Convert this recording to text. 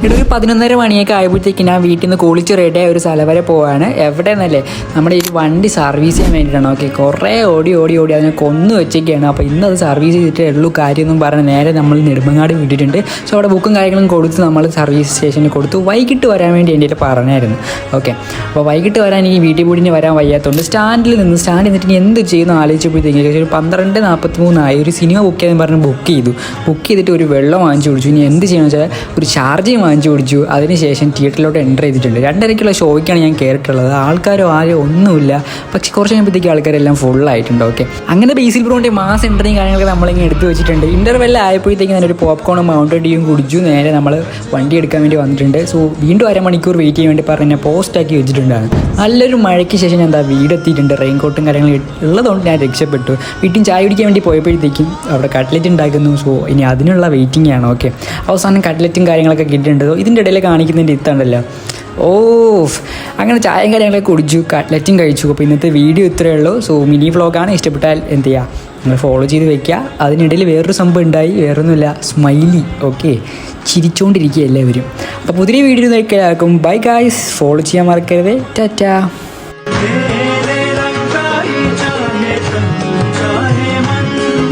ഇവിടെ ഒരു 11:30 മണിയൊക്കെ ആയപ്പോഴത്തേക്ക് ഞാൻ വീട്ടിൽ നിന്ന് കുളിച്ച് റെഡിയായ ഒരു സ്ഥലം വരെ പോവാണ്. എവിടെയെന്നല്ലേ, നമ്മുടെ ഈ വണ്ടി സർവീസ് ചെയ്യാൻ വേണ്ടിയിട്ടാണ്. ഓക്കെ, കുറേ ഓടി അതിനെ കൊന്നു വെച്ചൊക്കെയാണ്. അപ്പോൾ ഇന്നത് സർവീസ് ചെയ്തിട്ടേ ഉള്ളൂ കാര്യമൊന്നും പറഞ്ഞ് നേരെ നമ്മൾ നെടുമങ്ങാട് വിട്ടിട്ടുണ്ട്. സോ അവിടെ ബുക്കും കാര്യങ്ങളും കൊടുത്ത് നമ്മൾ സർവീസ് സ്റ്റേഷനിൽ കൊടുത്തു. വൈകിട്ട് വരാൻ വേണ്ടി എൻ്റെ പറഞ്ഞായിരുന്നു. ഓക്കെ, അപ്പോൾ വൈകിട്ട് വരാൻ ഈ വീട്ടിൽ കൂടി വരാൻ വയ്യാത്തതുകൊണ്ട് സ്റ്റാൻഡിൽ നിന്നിട്ട് ഇനി എന്ത് ചെയ്യുന്നു ആലോചിച്ചപ്പോഴത്തേക്ക് ഒരു 12:43 ഒരു സിനിമ ബുക്ക് ചെയ്യാൻ പറഞ്ഞ് ബുക്ക് ചെയ്തിട്ട് ഒരു വെള്ളം വാങ്ങിച്ചു കുടിച്ചു. ഇനി എന്ത് ചെയ്യണമെന്ന് വെച്ചാൽ ഒരു ചാർജ് വാങ്ങിച്ചു കുടിച്ചു. അതിനുശേഷം തിയേറ്ററിലോട്ട് എൻ്റർ ചെയ്തിട്ടുണ്ട്. 2:30 ഷോയ്ക്കാണ് ഞാൻ കയറിയിട്ടുള്ളത്. ആൾക്കാരോ ആരോ ഒന്നുമില്ല. പക്ഷേ കുറച്ച് കഴിയുമ്പോഴത്തേക്ക് ആൾക്കാരെല്ലാം ഫുള്ളായിട്ടുണ്ട്. ഓക്കെ, അങ്ങനെ ബേസിൽ ബ്രോൻ്റെ മാസ് എൻട്രിയും കാര്യങ്ങളൊക്കെ നമ്മളിങ്ങനെ എടുത്ത് വെച്ചിട്ടുണ്ട്. ഇൻ്റർവെൽ ആയപ്പോഴത്തേക്ക് ഞാനൊരു പോപ്കോണും മൗണ്ടൻ ഡ്യൂയും കുടിച്ചു. നേരെ നമ്മൾ വണ്ടി എടുക്കാൻ വേണ്ടി വന്നിട്ടുണ്ട്. സോ വീണ്ടും അരമണിക്കൂർ വെയിറ്റ് ചെയ്യാൻ വേണ്ടി പറഞ്ഞ് ഞാൻ പോസ്റ്റാക്കി വെച്ചിട്ടുണ്ടാണ്. നല്ലൊരു മഴയ്ക്ക് ശേഷം ഞാൻ വീടെത്തിയിട്ടുണ്ട്. റെയിൻകോട്ടും കാര്യങ്ങളും ഉള്ളതുകൊണ്ട് ഞാൻ രക്ഷപ്പെട്ടു. വീട്ടിൽ ചായ കുടിക്കാൻ വേണ്ടി പോയപ്പോഴത്തേക്കും അവിടെ കട്ട്ലറ്റ് ഉണ്ടാക്കുന്നു. സോ ഇനി അതിനുള്ള വെയിറ്റിംഗ് ആണ്. ഓക്കെ, അവസാനം കട്ട്ലറ്റും കാര്യങ്ങളൊക്കെ കിട്ടിയിട്ടുണ്ട്. ഇതിൻ്റെ ഇടയിൽ കാണിക്കുന്നതിൻ്റെ ഇത്തുണ്ടല്ലോ. അങ്ങനെ ചായയും കാര്യങ്ങളൊക്കെ കുടിച്ചു, കട്ട്ലറ്റും കഴിച്ചു. അപ്പോൾ ഇന്നത്തെ വീഡിയോ ഇത്രയേ ഉള്ളൂ. സോ മിനി വ്ളോഗാണ്. ഇഷ്ടപ്പെട്ടാൽ എന്ത് ചെയ്യുക, നിങ്ങൾ ഫോളോ ചെയ്ത് വെക്കുക. അതിനിടയിൽ വേറൊരു സംഭവം ഉണ്ടായി, വേറൊന്നുമില്ല, സ്മൈലി. ഓക്കെ, ചിരിച്ചുകൊണ്ടിരിക്കുക എല്ലാവരും. അപ്പോൾ പുതിയ വീഡിയോ നോക്കിയാൽ ബൈ ഗായ്സ്, ഫോളോ ചെയ്യാൻ മറക്കരുത്. ടാറ്റാ.